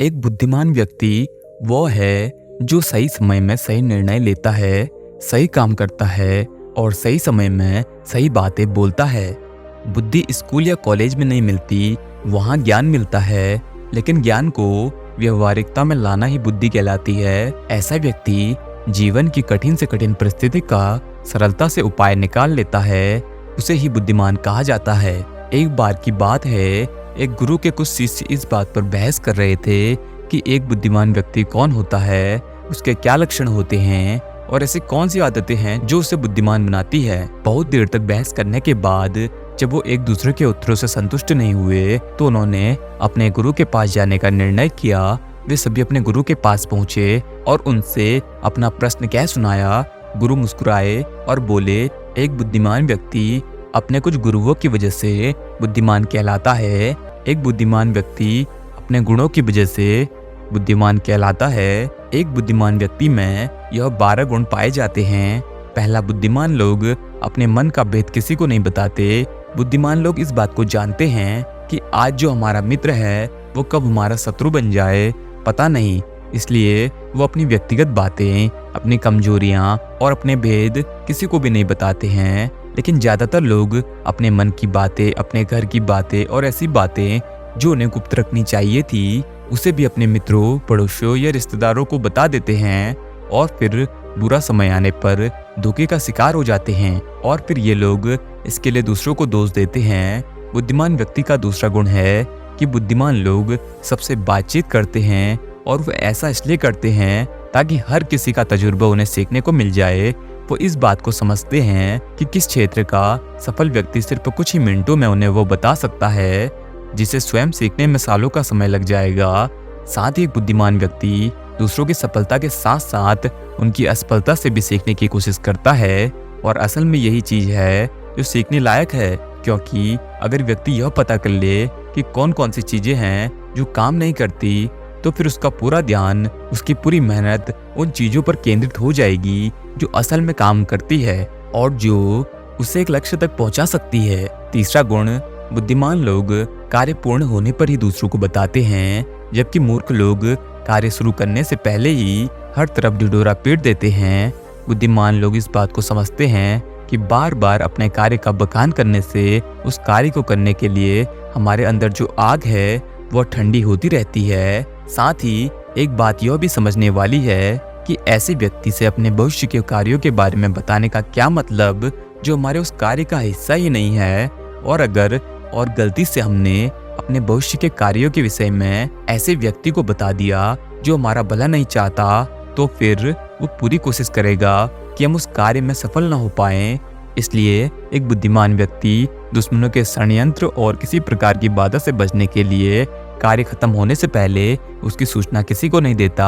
एक बुद्धिमान व्यक्ति वो है जो सही समय में सही निर्णय लेता है, सही काम करता है और सही समय में सही बातें बोलता है। बुद्धि स्कूल या कॉलेज में नहीं मिलती, वहाँ ज्ञान मिलता है, लेकिन ज्ञान को व्यवहारिकता में लाना ही बुद्धि कहलाती है। ऐसा व्यक्ति जीवन की कठिन से कठिन परिस्थिति का सरलता से उपाय निकाल लेता है, उसे ही बुद्धिमान कहा जाता है। एक बार की बात है, एक गुरु के कुछ शिष्य इस बात पर बहस कर रहे थे कि एक बुद्धिमान व्यक्ति कौन होता है, उसके क्या लक्षण होते हैं और ऐसी कौन सी आदतें हैं जो उसे बुद्धिमान बनाती है। बहुत देर तक बहस करने के बाद जब वो एक दूसरे के उत्तरों से संतुष्ट नहीं हुए तो उन्होंने अपने गुरु के पास जाने का निर्णय किया। वे सभी अपने गुरु के पास पहुंचे और उनसे अपना प्रश्न कह सुनाया। गुरु मुस्कुराए और बोले, एक बुद्धिमान व्यक्ति अपने कुछ गुरुओं की वजह से बुद्धिमान कहलाता है। एक बुद्धिमान व्यक्ति अपने गुणों की वजह से बुद्धिमान कहलाता है। एक बुद्धिमान व्यक्ति में यह 12 गुण पाए जाते हैं। पहला, बुद्धिमान लोग अपने मन का भेद किसी को नहीं बताते। बुद्धिमान लोग इस बात को जानते हैं कि आज जो हमारा मित्र है वो कब हमारा शत्रु बन जाए पता नहीं, इसलिए वो अपनी व्यक्तिगत बातें, अपनी कमजोरियां और अपने भेद किसी को भी नहीं बताते हैं। लेकिन ज्यादातर लोग अपने मन की बातें, अपने घर की बातें और ऐसी बातें जो उन्हें गुप्त रखनी चाहिए थी उसे भी अपने मित्रों, पड़ोसियों या रिश्तेदारों को बता देते हैं और फिर बुरा समय आने पर धोखे का शिकार हो जाते हैं और फिर ये लोग इसके लिए दूसरों को दोष देते हैं। बुद्धिमान व्यक्ति का दूसरा गुण है कि बुद्धिमान लोग सबसे बातचीत करते हैं और वो ऐसा इसलिए करते हैं ताकि हर किसी का तजुर्बा उन्हें सीखने को मिल जाए। वो इस बात को समझते हैं कि किस क्षेत्र का सफल व्यक्ति सिर्फ कुछ ही मिनटों में उन्हें वो बता सकता है, जिसे स्वयं सीखने में सालों का समय लग जाएगा। साथ ही एक बुद्धिमान व्यक्ति दूसरों की सफलता के साथ साथ उनकी असफलता से भी सीखने की कोशिश करता है और असल में यही चीज है जो सीखने लायक है, क्योंकि अगर व्यक्ति यह पता कर ले कि कौन कौन सी चीजें हैं जो काम नहीं करती तो फिर उसका पूरा ध्यान, उसकी पूरी मेहनत उन चीजों पर केंद्रित हो जाएगी जो असल में काम करती है और जो उसे एक लक्ष्य तक पहुंचा सकती है। तीसरा गुण, बुद्धिमान लोग कार्य पूर्ण होने पर ही दूसरों को बताते हैं, जबकि मूर्ख लोग कार्य शुरू करने से पहले ही हर तरफ ढिढोरा पीट देते हैं। बुद्धिमान लोग इस बात को समझते हैं कि बार बार अपने कार्य का बखान करने से उस कार्य को करने के लिए हमारे अंदर जो आग है वह ठंडी होती रहती है। साथ ही एक बात यह भी समझने वाली है कि ऐसे व्यक्ति से अपने भविष्य के कार्यों के बारे में बताने का क्या मतलब जो हमारे उस कार्य का हिस्सा ही नहीं है। और अगर और गलती से हमने अपने भविष्य के कार्यों के विषय में ऐसे व्यक्ति को बता दिया जो हमारा भला नहीं चाहता, तो फिर वो पूरी कोशिश करेगा कि हम उस कार्य में सफल न हो पाएं। इसलिए एक बुद्धिमान व्यक्ति दुश्मनों के षड्यंत्र और किसी प्रकार की बाधा से बचने के लिए कार्य खत्म होने से पहले उसकी सूचना किसी को नहीं देता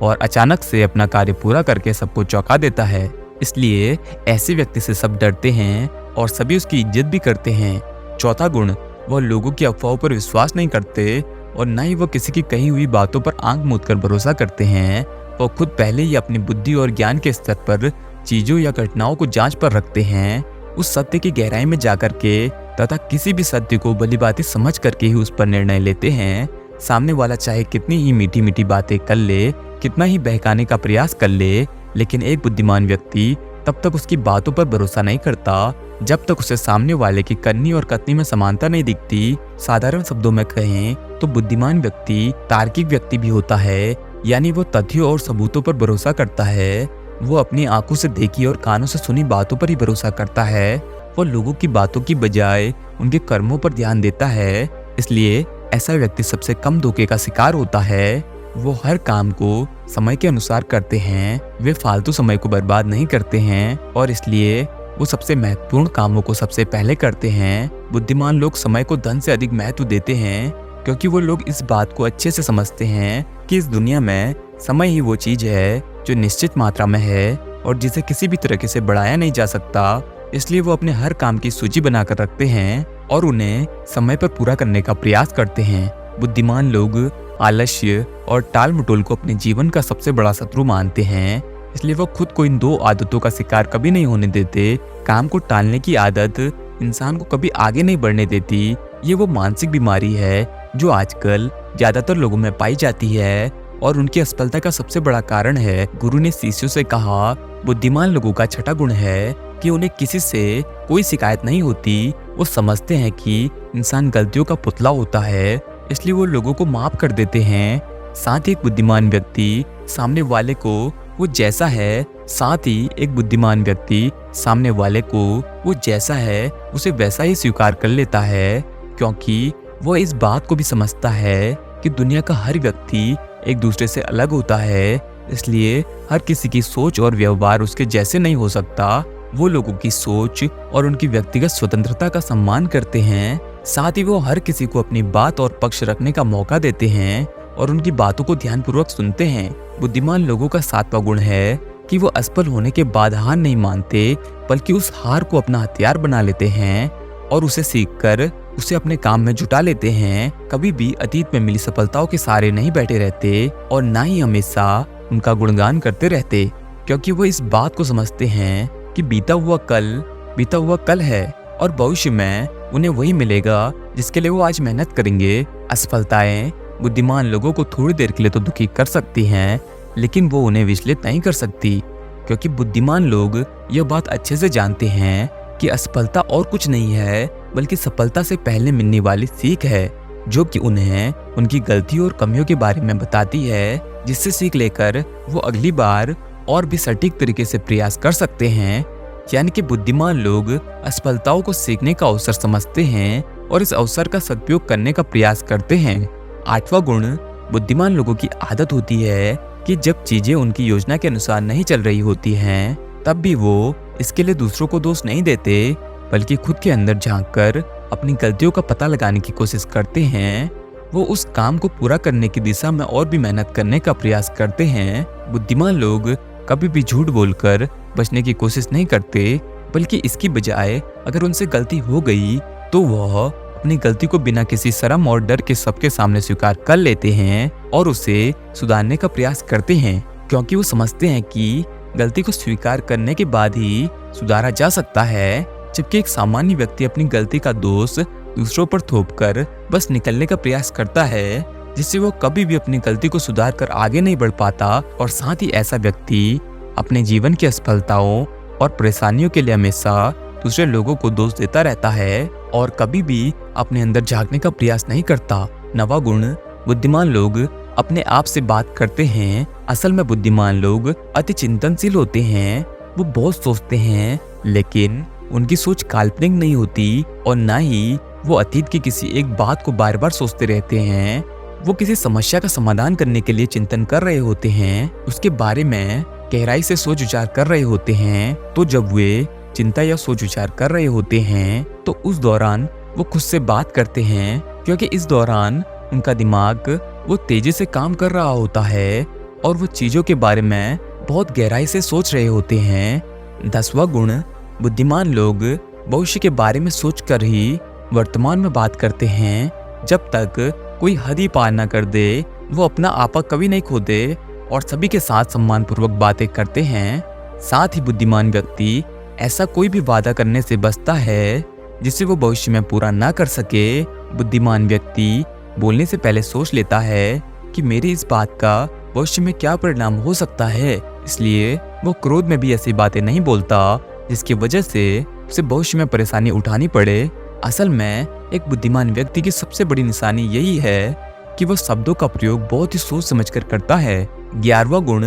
और अचानक से अपना कार्य पूरा करके सबको चौंका देता है। इसलिए ऐसे व्यक्ति से सब डरते हैं और सभी उसकी इज्जत भी करते हैं। चौथा गुण, वह लोगों की अफवाहों पर विश्वास नहीं करते और न ही वह किसी की कही हुई बातों पर आंख मूंद कर भरोसा करते हैं। वह खुद पहले ही अपनी बुद्धि और ज्ञान के स्तर पर चीजों या घटनाओं को जांच पर रखते हैं, उस सत्य की गहराई में जाकर के तथा किसी भी सत्य को भलीभांति समझ करके ही उस पर निर्णय लेते हैं। सामने वाला चाहे कितनी ही मीठी मीठी बातें कर ले, कितना ही बहकाने का प्रयास कर ले, लेकिन एक बुद्धिमान व्यक्ति तब तक उसकी बातों पर भरोसा नहीं करता जब तक उसे सामने वाले की करनी और कथनी में समानता नहीं दिखती। साधारण शब्दों में कहें तो बुद्धिमान व्यक्ति तार्किक व्यक्ति भी होता है, यानी वो तथ्यों और सबूतों पर भरोसा करता है। वो अपनी आंखों से देखी और कानों से सुनी बातों पर ही भरोसा करता है। वो लोगों की बातों की बजाय उनके कर्मों पर ध्यान देता है। इसलिए ऐसा व्यक्ति सबसे कम धोखे का शिकार होता है। वो हर काम को समय के अनुसार करते हैं, वे फालतू समय को बर्बाद नहीं करते हैं और इसलिए वो सबसे महत्वपूर्ण कामों को सबसे पहले करते हैं। बुद्धिमान लोग समय को धन से अधिक महत्व देते हैं, क्योंकि वो लोग इस बात को अच्छे से समझते हैं कि इस दुनिया में समय ही वो चीज है जो निश्चित मात्रा में है और जिसे किसी भी तरीके से बढ़ाया नहीं जा सकता। इसलिए वो अपने हर काम की सूची बनाकर रखते हैं और उन्हें समय पर पूरा करने का प्रयास करते हैं। बुद्धिमान लोग आलस्य और टाल मटोल को अपने जीवन का सबसे बड़ा शत्रु मानते हैं, इसलिए वो खुद को इन दो आदतों का शिकार कभी नहीं होने देते। काम को टालने की आदत इंसान को कभी आगे नहीं बढ़ने देती। ये वो मानसिक बीमारी है जो आजकल ज्यादातर लोगों में पाई जाती है और उनकी असफलता का सबसे बड़ा कारण है। गुरु ने शिष्यों से कहा, बुद्धिमान लोगों का छठा गुण है कि उन्हें किसी से कोई शिकायत नहीं होती। वो समझते हैं कि इंसान गलतियों का पुतला होता है, इसलिए वो लोगों को माफ कर देते हैं। साथ ही एक बुद्धिमान व्यक्ति सामने वाले को वो जैसा है वो जैसा है उसे वैसा ही स्वीकार कर लेता है, क्योंकि वो इस बात को भी समझता है कि दुनिया का हर व्यक्ति एक दूसरे से अलग होता है, इसलिए हर किसी की सोच और व्यवहार उसके जैसे नहीं हो सकता। वो लोगों की सोच और उनकी व्यक्तिगत स्वतंत्रता का सम्मान करते हैं। साथ ही वो हर किसी को अपनी बात और पक्ष रखने का मौका देते हैं और उनकी बातों को ध्यानपूर्वक सुनते हैं। बुद्धिमान लोगों का सातवां गुण है कि वो असफल होने के बाद हार नहीं मानते, बल्कि उस हार को अपना हथियार बना लेते हैं और उसे सीखकर उसे अपने काम में जुटा लेते हैं। कभी भी अतीत में मिली सफलताओं के सहारे नहीं बैठे रहते और ना ही हमेशा उनका गुणगान करते रहते, क्योंकि वो इस बात को समझते हैं कि बीता हुआ कल है और भविष्य में उन्हें वही मिलेगा जिसके लिए वो आज मेहनत करेंगे। असफलताएं बुद्धिमान लोगों को थोड़ी देर के लिए तो दुखी कर सकती हैं, लेकिन वो उन्हें विचलित नहीं कर सकती, क्योंकि बुद्धिमान लोग यह बात अच्छे से जानते हैं कि असफलता और कुछ नहीं है बल्कि सफलता से पहले मिलने वाली सीख है, जो कि उन्हें उनकी गलतियों और कमियों के बारे में बताती है, जिससे सीख लेकर वो अगली बार और भी सटीक तरीके से प्रयास कर सकते हैं। यानी कि बुद्धिमान लोग असफलताओं को सीखने का अवसर समझते हैं और इस अवसर का सदुपयोग करने का प्रयास करते हैं। आठवां गुण, बुद्धिमान लोगों की आदत होती है कि जब चीजें उनकी योजना के अनुसार नहीं चल रही होती हैं, तब भी वो इसके लिए दूसरों को दोष नहीं देते, बल्कि खुद के अंदर झांककर अपनी गलतियों का पता लगाने की कोशिश करते हैं। वो उस काम को पूरा करने की दिशा में और भी मेहनत करने का प्रयास करते हैं। बुद्धिमान लोग कभी भी झूठ बोलकर बचने की कोशिश नहीं करते, बल्कि इसकी बजाय अगर उनसे गलती हो गई तो वह अपनी गलती को बिना किसी शर्म और डर के सबके सामने स्वीकार कर लेते हैं और उसे सुधारने का प्रयास करते हैं, क्योंकि वो समझते हैं कि गलती को स्वीकार करने के बाद ही सुधारा जा सकता है। जबकि एक सामान्य व्यक्ति अपनी गलती का दोष दूसरों पर थोपकर बस निकलने का प्रयास करता है, जिससे वो कभी भी अपनी गलती को सुधार कर आगे नहीं बढ़ पाता। और साथ ही ऐसा व्यक्ति अपने जीवन की असफलताओं और परेशानियों के लिए हमेशा दूसरे लोगों को दोष देता रहता है और कभी भी अपने अंदर झांकने का प्रयास नहीं करता। नवा गुण, बुद्धिमान लोग अपने आप से बात करते हैं। असल में बुद्धिमान लोग अति चिंतनशील होते हैं। वो बहुत सोचते हैं, लेकिन उनकी सोच काल्पनिक नहीं होती और ना ही वो अतीत की किसी एक बात को बार बार सोचते रहते हैं। वो किसी समस्या का समाधान करने के लिए चिंतन कर रहे होते हैं, उसके बारे में गहराई से सोच विचार कर रहे होते हैं। तो जब वे चिंता या सोच विचार कर रहे होते हैं तो उस दौरान वो खुद से बात करते हैं, क्योंकि इस दौरान उनका दिमाग वो तेजी से काम कर रहा होता है और वो चीजों के बारे में बहुत गहराई से सोच रहे होते हैं। 10वां गुण, बुद्धिमान लोग भविष्य के बारे में सोचकर ही वर्तमान में बात करते हैं। जब तक कोई हद ही पार न कर दे, वो अपना आपा कभी नहीं खो दे और सभी के साथ सम्मानपूर्वक बातें करते हैं। साथ ही बुद्धिमान व्यक्ति ऐसा कोई भी वादा करने से बचता है जिसे वो भविष्य में पूरा ना कर सके। बुद्धिमान व्यक्ति बोलने से पहले सोच लेता है कि मेरी इस बात का भविष्य में क्या परिणाम हो सकता है, इसलिए वो क्रोध में भी ऐसी बातें नहीं बोलता जिसकी वजह से उसे भविष्य में परेशानी उठानी पड़े। असल में एक बुद्धिमान व्यक्ति की सबसे बड़ी निशानी यही है कि वो शब्दों का प्रयोग बहुत ही सोच समझकर करता है। 11वां गुण,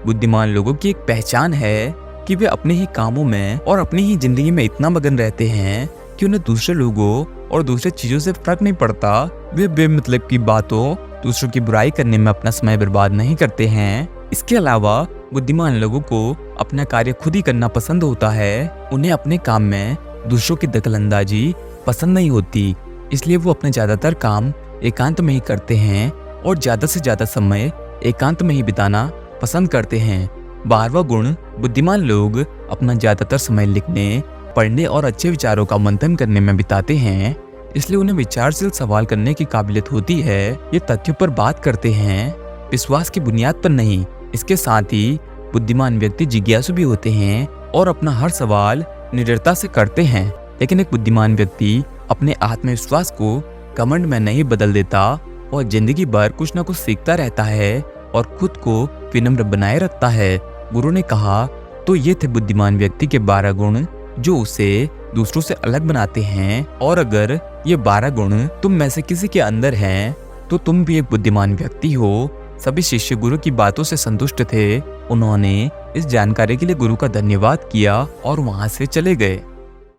बुद्धिमान लोगों की एक पहचान है कि वे अपने ही कामों में और अपनी ही जिंदगी में इतना मगन रहते हैं कि उन्हें दूसरे लोगों और दूसरे चीजों से फर्क नहीं पड़ता। वे बेमतलब की बातों, दूसरों की बुराई करने में अपना समय बर्बाद नहीं करते हैं। इसके अलावा बुद्धिमान लोगों को अपना कार्य खुद ही करना पसंद होता है। उन्हें अपने काम में दूसरों की दखलंदाजी पसंद नहीं होती, इसलिए वो अपने ज्यादातर काम एकांत में ही करते हैं और ज्यादा से ज्यादा समय एकांत में ही बिताना पसंद करते हैं। 12वां गुण, बुद्धिमान लोग अपना ज्यादातर समय लिखने, पढ़ने और अच्छे विचारों का मंथन करने में बिताते हैं, इसलिए उन्हें विचारशील सवाल करने की काबिलियत होती है। ये तथ्यों पर बात करते हैं, विश्वास की बुनियाद पर नहीं। इसके साथ ही बुद्धिमान व्यक्ति जिज्ञासु भी होते हैं और अपना हर सवाल निडरता से करते हैं। लेकिन एक बुद्धिमान व्यक्ति अपने आत्मविश्वास को घमंड में नहीं बदल देता, और जिंदगी भर कुछ ना कुछ सीखता रहता है और खुद को विनम्र बनाए रखता है। गुरु ने कहा, तो ये थे बुद्धिमान व्यक्ति के 12 गुण जो उसे दूसरों से अलग बनाते हैं। और अगर ये 12 गुण तुम में से किसी के अंदर हैं तो तुम भी एक बुद्धिमान व्यक्ति हो। सभी शिष्य गुरु की बातों से संतुष्ट थे। उन्होंने इस जानकारी के लिए गुरु का धन्यवाद किया और वहां से चले गए।